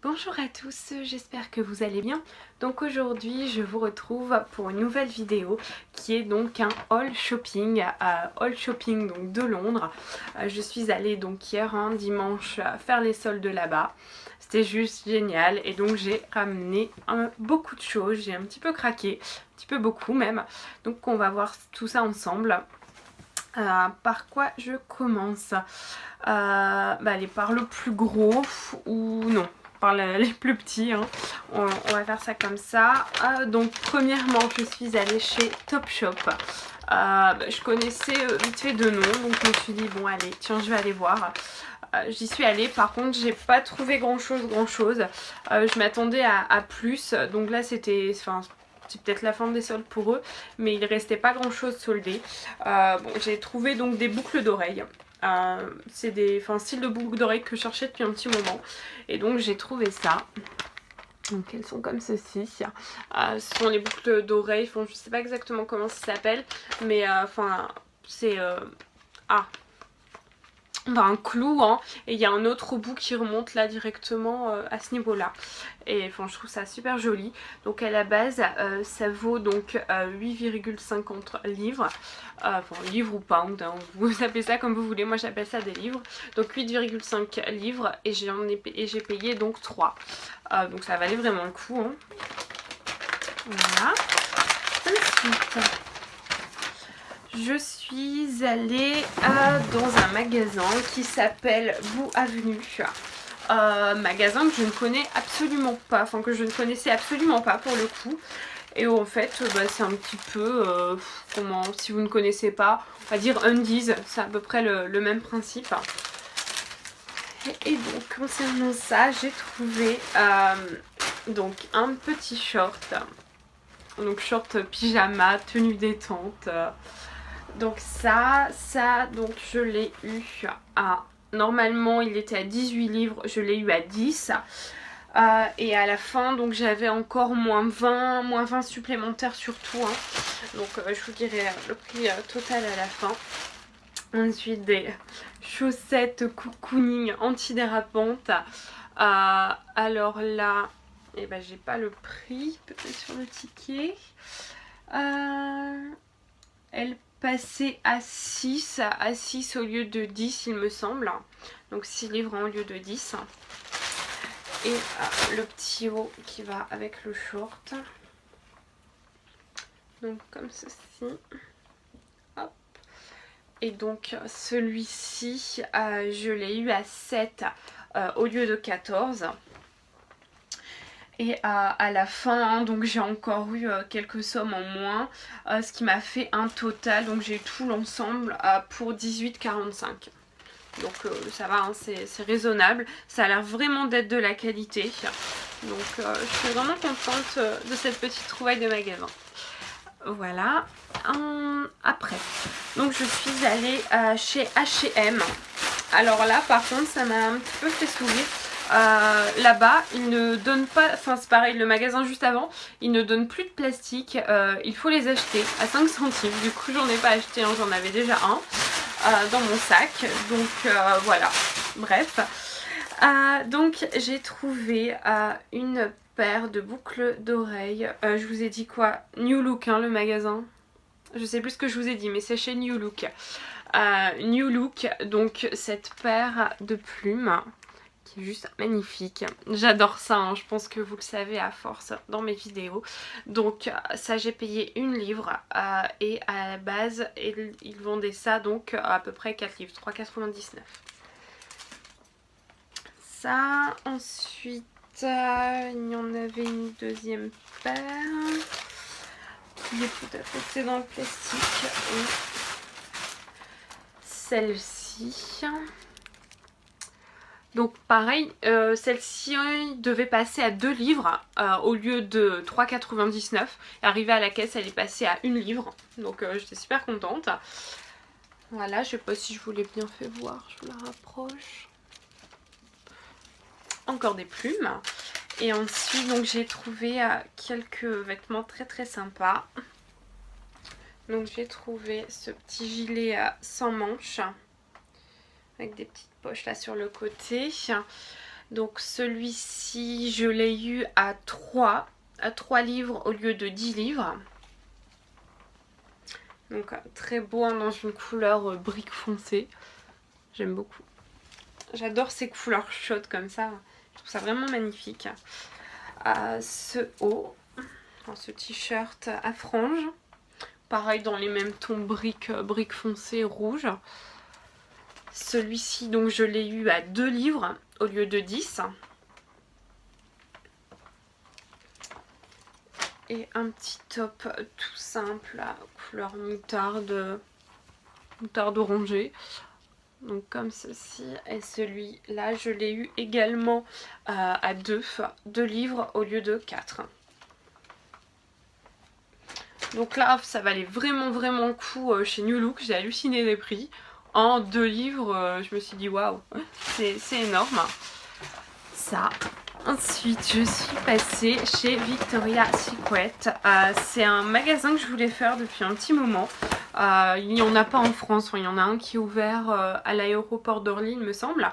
Bonjour à tous, j'espère que vous allez bien. Donc aujourd'hui je vous retrouve pour une nouvelle vidéo qui est donc un haul shopping, donc de Londres. Je suis allée donc hier dimanche faire les soldes là-bas. C'était juste génial et donc j'ai ramené beaucoup de choses, j'ai un petit peu craqué, un petit peu beaucoup même. Donc on va voir tout ça ensemble. Par quoi je commence allez, par le plus gros ou non, par les plus petits, hein. On va faire ça comme ça. Donc premièrement je suis allée chez Topshop. Je connaissais vite fait de nom, donc je me suis dit bon allez tiens je vais aller voir. J'y suis allée, par contre j'ai pas trouvé grand chose. Je m'attendais à plus, donc là c'était... c'est peut-être la fin des soldes pour eux, mais il restait pas grand chose soldé. J'ai trouvé donc des boucles d'oreilles. C'est des styles de boucles d'oreilles que je cherchais depuis un petit moment. Et donc j'ai trouvé ça. Donc elles sont comme ceci. Ce sont les boucles d'oreilles. Je sais pas exactement comment ça s'appelle. Mais c'est... un clou, hein, et il y a un autre bout qui remonte là directement à ce niveau là, et je trouve ça super joli. Donc à la base ça vaut donc 8,50 livres, livres ou pound, hein, vous appelez ça comme vous voulez, moi j'appelle ça des livres. Donc 8,5 livres et j'ai payé donc 3, donc ça valait vraiment le coup, hein. Voilà. Ensuite je suis allée dans un magasin qui s'appelle Boo Avenue. Magasin que je ne connais absolument pas, que je ne connaissais absolument pas pour le coup. Et où en fait c'est un petit peu, si vous ne connaissez pas, on va dire Undies, c'est à peu près le même principe. Et donc concernant ça, j'ai trouvé donc un petit short. Donc short pyjama, tenue détente. Donc donc je l'ai eu à... Normalement il était à 18 livres, je l'ai eu à 10. Et à la fin donc j'avais encore moins 20 supplémentaires sur tout, hein. Donc je vous dirai le prix total à la fin. Ensuite des chaussettes cocooning antidérapantes. Alors là, j'ai pas le prix, peut-être sur le ticket. Elle passait à 6 au lieu de 10 il me semble. Donc 6 livres au lieu de 10. Et le petit haut qui va avec le short. Donc comme ceci. Hop. Et donc celui-ci, je l'ai eu à 7 au lieu de 14. Et à la fin, donc j'ai encore eu quelques sommes en moins, ce qui m'a fait un total, donc j'ai eu tout l'ensemble pour 18,45. Donc ça va, hein, c'est raisonnable, ça a l'air vraiment d'être de la qualité. Donc je suis vraiment contente de cette petite trouvaille de magasin. Voilà. Après, donc je suis allée chez H&M. Alors là par contre ça m'a un petit peu fait sourire. Là-bas ils ne donnent pas, c'est pareil, le magasin juste avant, ils ne donnent plus de plastique, il faut les acheter à 5 centimes. Du coup j'en ai pas acheté un, j'en avais déjà un dans mon sac, donc voilà, bref. Donc j'ai trouvé une paire de boucles d'oreilles. Je vous ai dit quoi? New Look, hein, le magasin. Je sais plus ce que je vous ai dit, mais c'est chez New Look. New Look, donc cette paire de plumes qui est juste magnifique. J'adore ça, hein, je pense que vous le savez à force dans mes vidéos. Donc ça j'ai payé 1 livre et à la base ils vendaient ça donc à peu près 4 livres, 3,99. Ça, ensuite il y en avait une deuxième paire qui est tout à fait dans le plastique. Et celle-ci, donc pareil, celle-ci devait passer à 2 livres au lieu de 3,99. Arrivée à la caisse elle est passée à 1 livre, donc j'étais super contente. Voilà, je sais pas si je vous l'ai bien fait voir, je vous la rapproche. Encore des plumes. Et ensuite donc j'ai trouvé quelques vêtements très sympas. Donc j'ai trouvé ce petit gilet sans manches avec des petites poches là sur le côté. Donc celui-ci, je l'ai eu à 3 livres au lieu de 10 livres. Donc très beau, hein, dans une couleur brique foncée. J'aime beaucoup. J'adore ces couleurs chaudes comme ça. Je trouve ça vraiment magnifique. Ce haut, ce t-shirt à franges. Pareil dans les mêmes tons brique foncé rouge. Celui-ci, donc je l'ai eu à 2 livres au lieu de 10. Et un petit top tout simple, couleur moutarde orangée. Donc comme ceci. Et celui-là, je l'ai eu également à 2 livres au lieu de 4. Donc là, ça valait vraiment le coup chez New Look. J'ai halluciné des prix. En 2 livres, je me suis dit waouh, c'est énorme. Ça. Ensuite, je suis passée chez Victoria's Secret. C'est un magasin que je voulais faire depuis un petit moment. Il n'y en a pas en France. Il y en a un qui est ouvert à l'aéroport d'Orly, il me semble.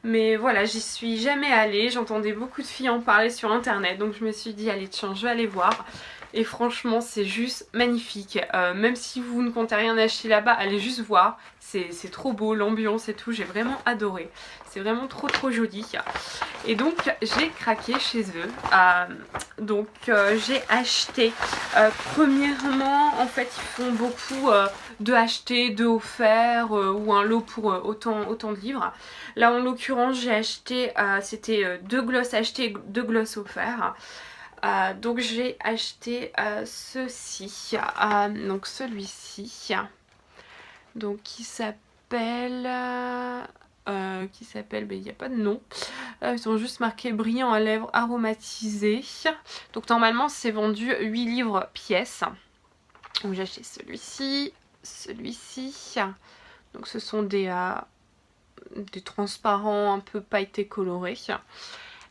Mais voilà, j'y suis jamais allée. J'entendais beaucoup de filles en parler sur internet. Donc je me suis dit, allez tiens, je vais aller voir. Et franchement, c'est juste magnifique. Même si vous ne comptez rien acheter là-bas, allez juste voir. C'est trop beau, l'ambiance et tout. J'ai vraiment adoré. C'est vraiment trop joli. Et donc, j'ai craqué chez eux. J'ai acheté. Premièrement, en fait, ils font beaucoup de acheter, de offert ou un lot pour autant de livres. Là, en l'occurrence, j'ai acheté, c'était 2 glosses achetées, 2 glosses offerts. Donc j'ai acheté ceci, donc celui-ci, donc qui s'appelle, ben, il n'y a pas de nom, ils ont juste marqué brillant à lèvres aromatisé. Donc normalement c'est vendu 8 livres pièce. Donc j'ai acheté celui-ci, donc ce sont des transparents un peu pailletés colorés.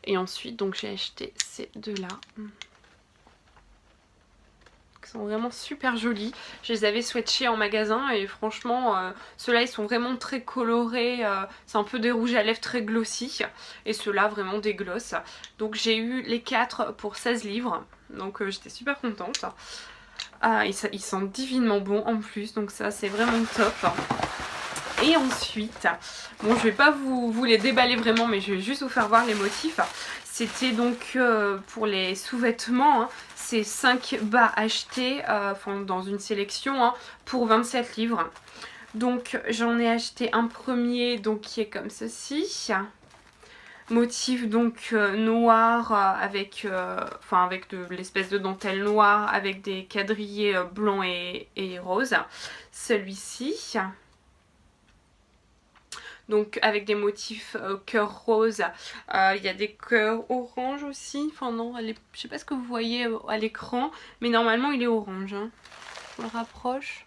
Et ensuite, donc j'ai acheté ces deux-là. Ils sont vraiment super jolis. Je les avais swatchés en magasin et franchement, ceux-là ils sont vraiment très colorés. C'est un peu des rouges à lèvres très glossy. Et ceux-là vraiment des glosses. Donc j'ai eu les 4 pour 16 livres. Donc j'étais super contente. Ils sentent divinement bon en plus. Donc ça c'est vraiment top. Et ensuite, bon je vais pas vous les déballer vraiment, mais je vais juste vous faire voir les motifs. C'était donc pour les sous-vêtements, hein, c'est 5 bas achetés dans une sélection hein, pour 27 livres. Donc j'en ai acheté un premier donc, qui est comme ceci. Motif donc noir avec de l'espèce de dentelle noire avec des quadrillés blancs et roses. Celui-ci. Donc avec des motifs cœur rose, il y a des cœurs orange aussi, enfin non, je sais pas ce que vous voyez à l'écran, mais normalement il est orange. Hein. Je le rapproche.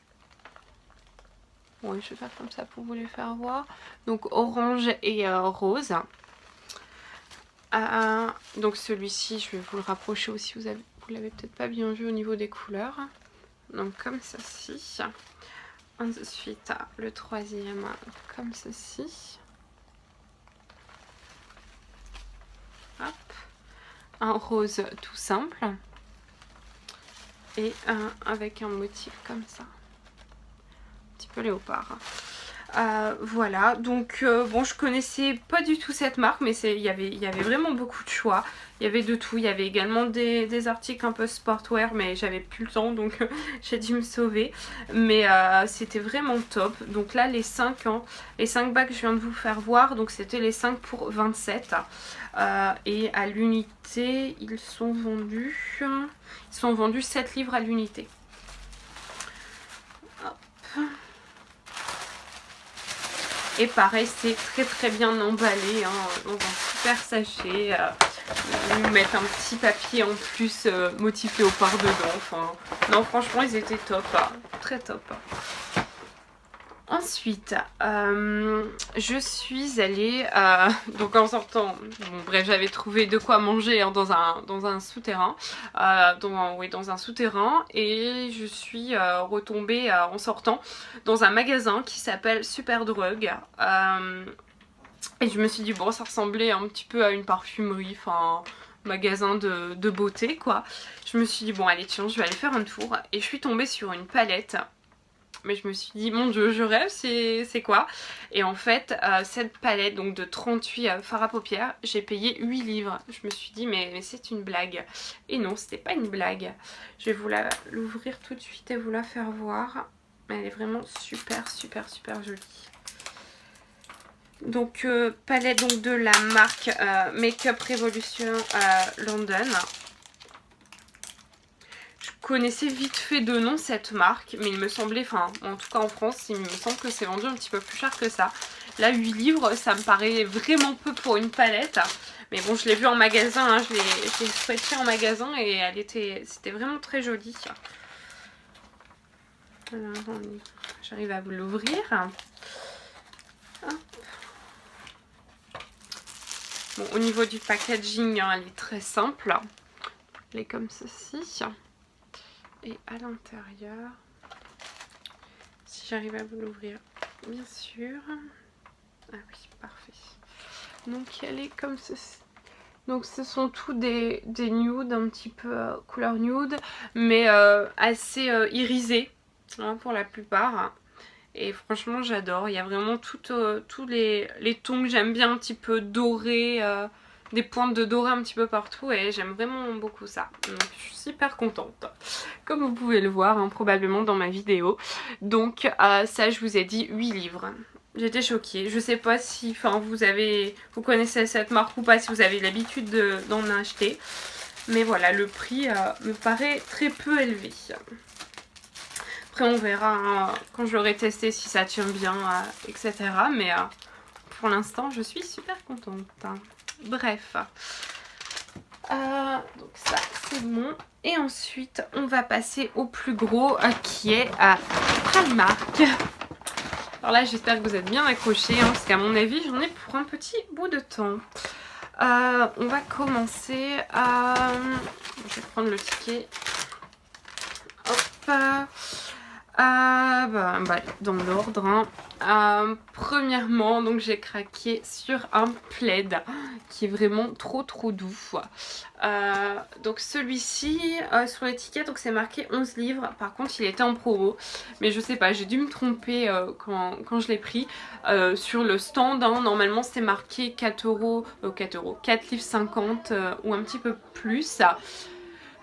Oui, je vais faire comme ça pour vous les faire voir. Donc orange et rose. Donc celui-ci, je vais vous le rapprocher aussi, vous l'avez peut-être pas bien vu au niveau des couleurs. Donc comme ceci. Ensuite, le troisième, comme ceci. Hop. Un rose tout simple. Et un avec un motif comme ça. Un petit peu léopard. Voilà, donc bon, je connaissais pas du tout cette marque, mais il y avait vraiment beaucoup de choix. Il y avait de tout, il y avait également des articles un peu sportwear, mais j'avais plus le temps, donc j'ai dû me sauver. Mais c'était vraiment top. Donc là, les 5 bacs que je viens de vous faire voir, donc c'était les 5 pour 27. Et à l'unité, ils sont vendus 7 livres à l'unité. Et pareil, c'est très bien emballé hein, dans un super sachet. Ils nous mettent un petit papier en plus motif léopard dedans. Enfin, non, franchement, ils étaient top. Très top. Ensuite, je suis allée, donc en sortant, bon, bref, j'avais trouvé de quoi manger hein, dans un souterrain, dans un souterrain, et je suis retombée en sortant dans un magasin qui s'appelle Superdrug. Et je me suis dit bon, ça ressemblait un petit peu à une parfumerie, enfin magasin de beauté quoi. Je me suis dit bon allez tiens, je vais aller faire un tour. Et je suis tombée sur une palette. Mais je me suis dit mon dieu, je rêve, c'est quoi? Et en fait cette palette donc de 38 fards à paupières, j'ai payé 8 livres. Je me suis dit mais c'est une blague. Et non, c'était pas une blague. Je vais vous l'ouvrir tout de suite et vous la faire voir. Elle est vraiment super super super jolie. Donc palette donc de la marque Makeup Revolution London. Je connaissais vite fait de nom cette marque, mais il me semblait, enfin en tout cas en France, il me semble que c'est vendu un petit peu plus cher que ça. Là 8 livres, ça me paraît vraiment peu pour une palette. Mais bon, je l'ai vue en magasin, hein, je l'ai swatchée en magasin et c'était vraiment très joli. J'arrive à vous l'ouvrir. Bon, au niveau du packaging, hein, elle est très simple. Elle est comme ceci. Et à l'intérieur, si j'arrive à vous l'ouvrir, bien sûr. Ah oui, parfait. Donc elle est comme ceci. Donc ce sont tous des nudes, un petit peu couleur nude, mais assez irisés hein, pour la plupart. Et franchement j'adore, il y a vraiment tous les tons que j'aime bien, un petit peu dorés, des pointes de doré un petit peu partout et j'aime vraiment beaucoup ça. Donc je suis super contente, comme vous pouvez le voir hein, probablement dans ma vidéo. Donc ça je vous ai dit 8 livres. J'étais choquée, je sais pas si vous connaissez cette marque ou pas, si vous avez l'habitude d'en acheter. Mais voilà, le prix me paraît très peu élevé. Après on verra hein, quand je l'aurai testé si ça tient bien, etc. Mais pour l'instant je suis super contente. Bref. Donc ça c'est bon. Et ensuite on va passer au plus gros qui est Primark. Alors là j'espère que vous êtes bien accrochés hein, parce qu'à mon avis j'en ai pour un petit bout de temps. On va commencer à... Je vais prendre le ticket. Hop. Dans l'ordre hein. Premièrement donc j'ai craqué sur un plaid qui est vraiment trop doux. Donc celui-ci sur l'étiquette donc c'est marqué 11 livres, par contre il était en promo mais je sais pas, j'ai dû me tromper quand je l'ai pris sur le stand hein, normalement c'est marqué 4 euros, 4 livres 50 ou un petit peu plus.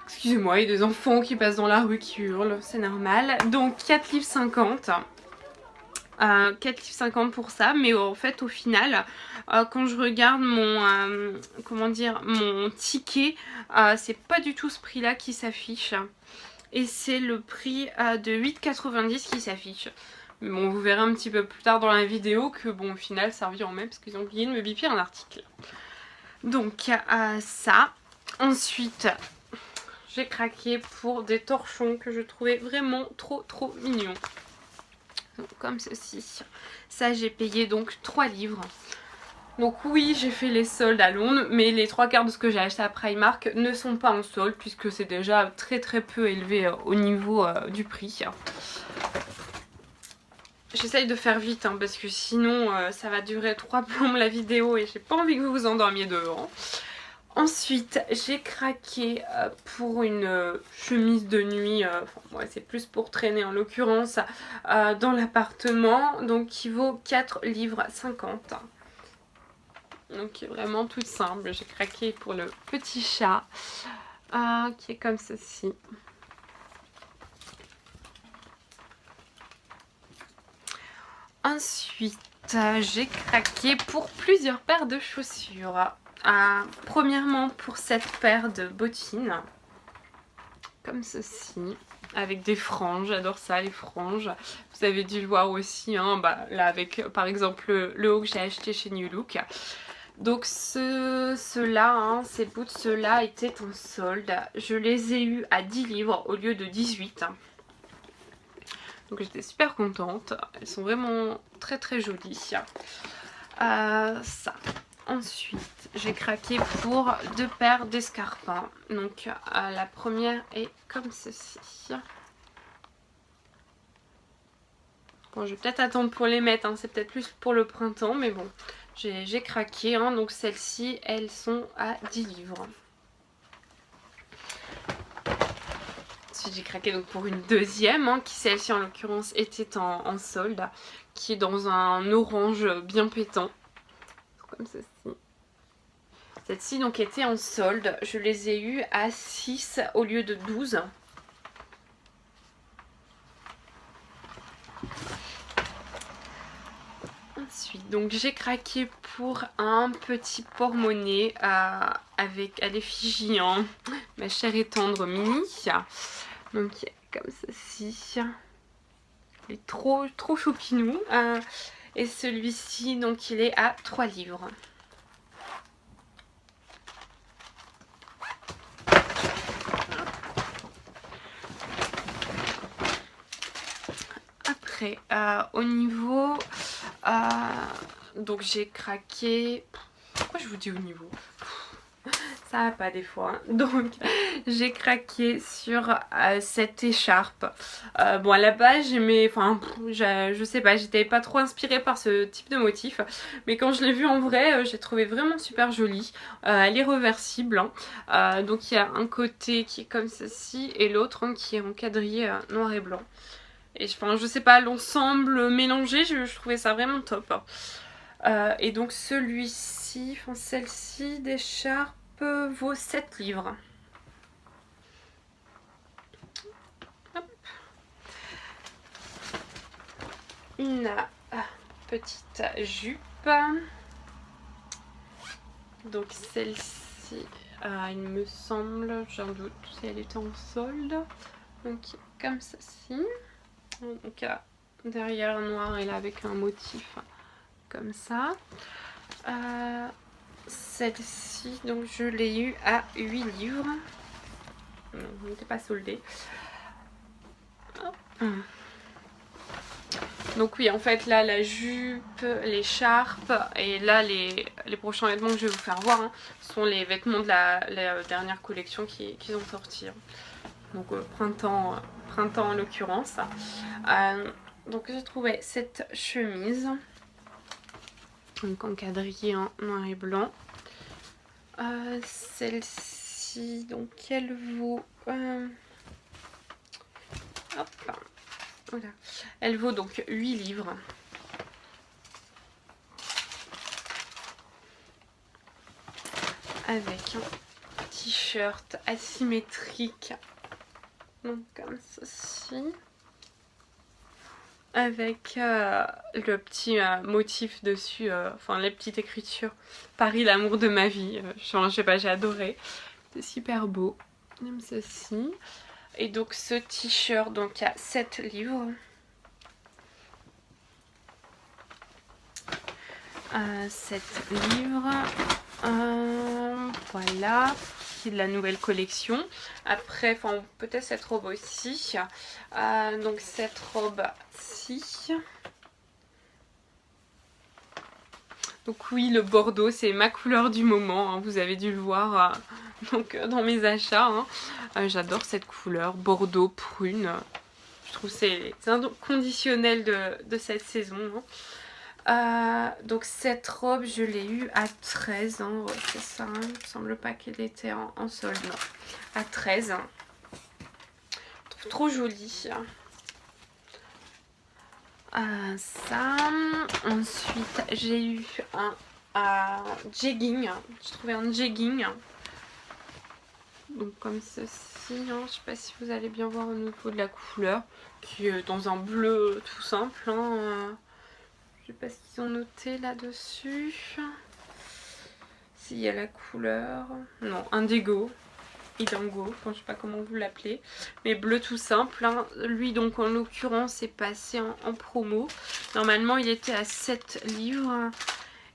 Excusez-moi, il y a des enfants qui passent dans la rue qui hurlent, c'est normal. Donc 4 livres 50. 4 livres 50 pour ça, mais en fait au final quand je regarde mon ticket, c'est pas du tout ce prix là qui s'affiche et c'est le prix de 8,90 qui s'affiche. Mais bon, vous verrez un petit peu plus tard dans la vidéo que bon au final ça revient en même parce qu'ils ont oublié de me biper un article. Donc ça, ensuite j'ai craqué pour des torchons que je trouvais vraiment trop mignons. Donc, comme ceci. Ça j'ai payé donc 3 livres. Donc oui j'ai fait les soldes à Londres, mais les 3/4 de ce que j'ai acheté à Primark ne sont pas en solde puisque c'est déjà très peu élevé au niveau du prix. J'essaye de faire vite hein, parce que sinon ça va durer 3 plombes la vidéo et j'ai pas envie que vous vous endormiez devant. Ensuite j'ai craqué pour une chemise de nuit, ouais, c'est plus pour traîner en l'occurrence, dans l'appartement, donc qui vaut 4 livres 50. Donc qui est vraiment toute simple. J'ai craqué pour le petit chat qui est comme ceci. Ensuite j'ai craqué pour plusieurs paires de chaussures. Premièrement pour cette paire de bottines comme ceci avec des franges, j'adore ça les franges, vous avez dû le voir aussi hein, là avec par exemple le haut que j'ai acheté chez New Look. Donc ceux-là, hein, ces boots ceux-là étaient en solde, je les ai eu à 10 livres au lieu de 18. Donc j'étais super contente, elles sont vraiment très jolies. Ça. Ensuite, j'ai craqué pour 2 paires d'escarpins. Donc la première est comme ceci. Bon, je vais peut-être attendre pour les mettre, hein. C'est peut-être plus pour le printemps, mais bon. j'ai craqué, hein. Donc celles-ci, elles sont à 10 livres. Ensuite j'ai craqué donc pour une deuxième, hein, qui celle-ci en l'occurrence était en solde, qui est dans un orange bien pétant, comme ceci. Celle-ci donc était en solde, je les ai eues à 6 au lieu de 12. Ensuite, donc j'ai craqué pour un petit porte-monnaie avec à l'effigie, hein, ma chère et tendre Mini. Donc comme ceci. Il est trop choupinou. Et celui-ci, donc il est à 3 livres. Après, au niveau... donc j'ai craqué... Pourquoi je vous dis au niveau? Ça va pas des fois, hein. Donc j'ai craqué sur cette écharpe. Bon, à la base j'aimais, enfin je sais pas, j'étais pas trop inspirée par ce type de motif, mais quand je l'ai vue en vrai, j'ai trouvé vraiment super jolie. Elle est réversible, hein. Donc il y a un côté qui est comme ceci et l'autre, hein, qui est en quadrillé noir et blanc. Et enfin, je sais pas, l'ensemble mélangé, je trouvais ça vraiment top. Et donc celui-ci, enfin celle-ci d'écharpe vaut 7 livres. Hop. Une petite jupe. Donc celle-ci, il me semble, j'ai un doute si elle était en solde. Donc comme ceci. Donc derrière noir et là avec un motif comme ça. Celle-ci, donc je l'ai eu à 8 livres. Non, elle n'était pas soldée. Donc oui, en fait là la jupe, l'écharpe et là les prochains vêtements que je vais vous faire voir, hein, sont les vêtements de la dernière collection qu'ils ont sorti. Donc printemps en l'occurrence. Donc j'ai trouvé cette chemise. Donc en quadrillé en noir et blanc. Celle-ci, donc elle vaut... hop, voilà. Elle vaut donc 8 livres. Avec un t-shirt asymétrique. Donc comme ceci. Avec le petit motif dessus, enfin les petites écritures. Paris, l'amour de ma vie. Je sais pas, j'ai adoré. C'est super beau. Comme ceci. Et donc ce t-shirt donc à 7 livres. 7 livres. Voilà. Qui est de la nouvelle collection. Après, enfin peut-être cette robe aussi. Donc cette robe-ci. Donc oui, le bordeaux, c'est ma couleur du moment, hein, vous avez dû le voir donc, dans mes achats. Hein. J'adore cette couleur, bordeaux, prune. Je trouve que c'est inconditionnel de cette saison. Hein. Donc cette robe, je l'ai eue à 13. Hein. Ouais, c'est ça, hein. Il ne me semble pas qu'elle était en solde. Non. À 13. Je trouve trop jolie. Ça. Ensuite, j'ai eu un jegging. J'ai trouvé un jegging. Donc comme ceci. Hein. Je sais pas si vous allez bien voir au niveau de la couleur. Qui est dans un bleu tout simple. Hein. Je sais pas ce qu'ils ont noté là-dessus. S'il y a la couleur. Non, indigo. Idango, enfin, je sais pas comment vous l'appelez, mais bleu tout simple. Hein. Lui donc en l'occurrence est passé en promo. Normalement il était à 7 livres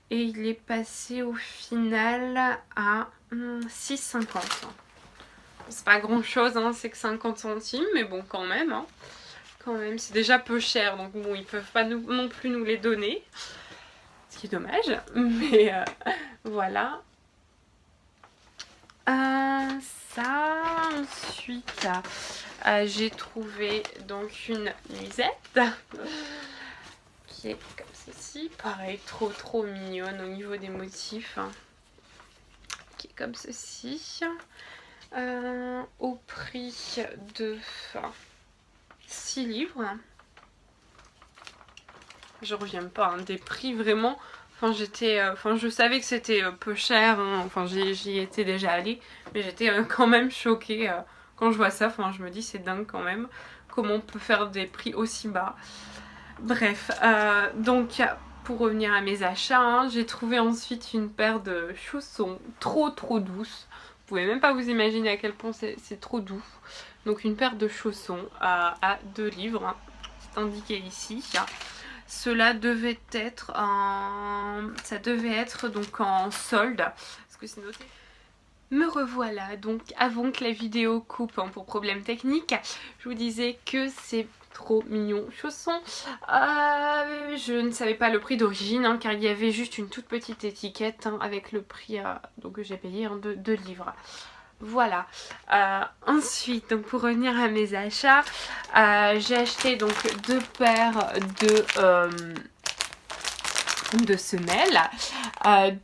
et il est passé au final à 6,50. C'est pas grand chose, hein, c'est que 50 centimes, mais bon quand même. Hein. Quand même, c'est déjà peu cher, donc bon ils peuvent pas non plus nous les donner. Ce qui est dommage, mais voilà. Ça, ensuite j'ai trouvé donc une nuisette qui est comme ceci. Pareil, trop mignonne au niveau des motifs. Qui est comme ceci. Au prix de 6 livres. Je reviens pas, hein, des prix vraiment. Enfin, je savais que c'était peu cher, hein. Enfin, j'y étais déjà allée, mais j'étais quand même choquée quand je vois ça. Enfin, je me dis, c'est dingue quand même, comment on peut faire des prix aussi bas. Bref, donc pour revenir à mes achats, hein, j'ai trouvé ensuite une paire de chaussons trop douces. Vous pouvez même pas vous imaginer à quel point c'est trop doux. Donc une paire de chaussons à 2 livres, hein. C'est indiqué ici. Cela devait être donc en solde, parce que c'est noté. Me revoilà, donc avant que la vidéo coupe, hein, pour problème technique, je vous disais que c'est trop mignon chaussons. Je ne savais pas le prix d'origine, hein, car il y avait juste une toute petite étiquette, hein, avec le prix donc, que j'ai payé, hein, de 2 livres. Voilà. Ensuite, donc pour revenir à mes achats, j'ai acheté donc 2 paires de semelles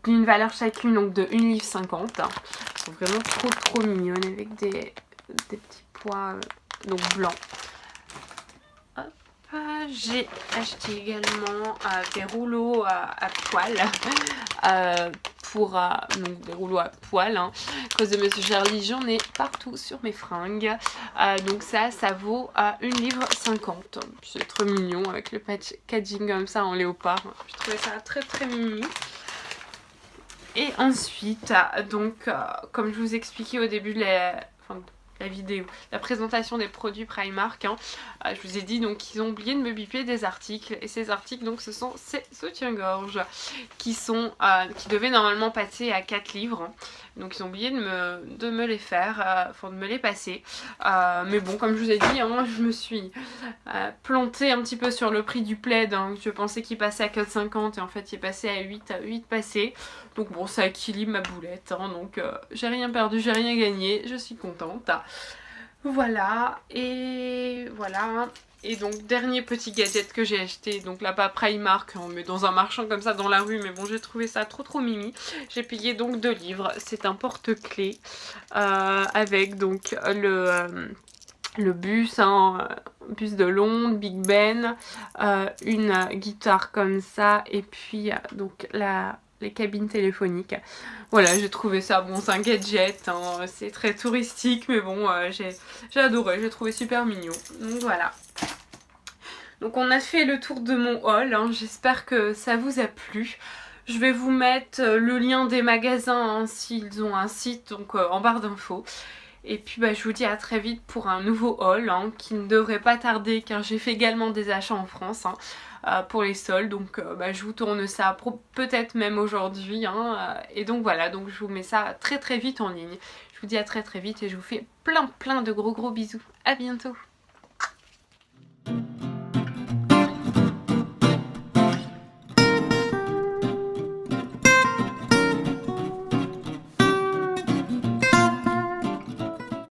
d'une valeur chacune donc de 1,50 livre. Elles sont vraiment trop mignonnes avec des petits pois donc blancs. J'ai acheté également des rouleaux à poils. Donc des rouleaux à poils, hein. À cause de Monsieur Charlie, j'en ai partout sur mes fringues. Donc ça vaut 1,50 livre. C'est trop mignon avec le packaging comme ça en léopard. Je trouvais ça très mimi. Et ensuite, donc comme je vous expliquais au début de la vidéo, la présentation des produits Primark, hein, je vous ai dit donc qu'ils ont oublié de me biper des articles, et ces articles donc ce sont ces soutiens-gorge qui devaient normalement passer à 4 livres, donc ils ont oublié de me les faire, enfin de me les passer, mais bon, comme je vous ai dit, hein, je me suis plantée un petit peu sur le prix du plaid, hein. Je pensais qu'il passait à 4,50 et en fait il est passé à 8 passés, donc bon, ça équilibre ma boulette, hein, donc j'ai rien perdu, j'ai rien gagné, je suis contente. Voilà, et voilà. Et donc dernier petit gadget que j'ai acheté, donc là pas Primark, hein, mais dans un marchand comme ça dans la rue, mais bon j'ai trouvé ça trop mimi. J'ai payé donc 2 livres, c'est un porte-clés avec donc le bus, hein, bus de Londres, Big Ben, une guitare comme ça, et puis donc les cabines téléphoniques. Voilà, j'ai trouvé ça, bon c'est un gadget, hein, c'est très touristique, mais bon j'ai adoré, j'ai trouvé super mignon. Donc voilà. Donc on a fait le tour de mon haul, hein, j'espère que ça vous a plu. Je vais vous mettre le lien des magasins, hein, s'ils ont un site, donc en barre d'infos. Et puis bah, je vous dis à très vite pour un nouveau haul, hein, qui ne devrait pas tarder, car j'ai fait également des achats en France, hein, pour les soldes. Donc bah, je vous tourne ça peut-être même aujourd'hui, hein, et donc voilà, donc je vous mets ça très vite en ligne. Je vous dis à très vite et je vous fais plein de gros bisous. À bientôt.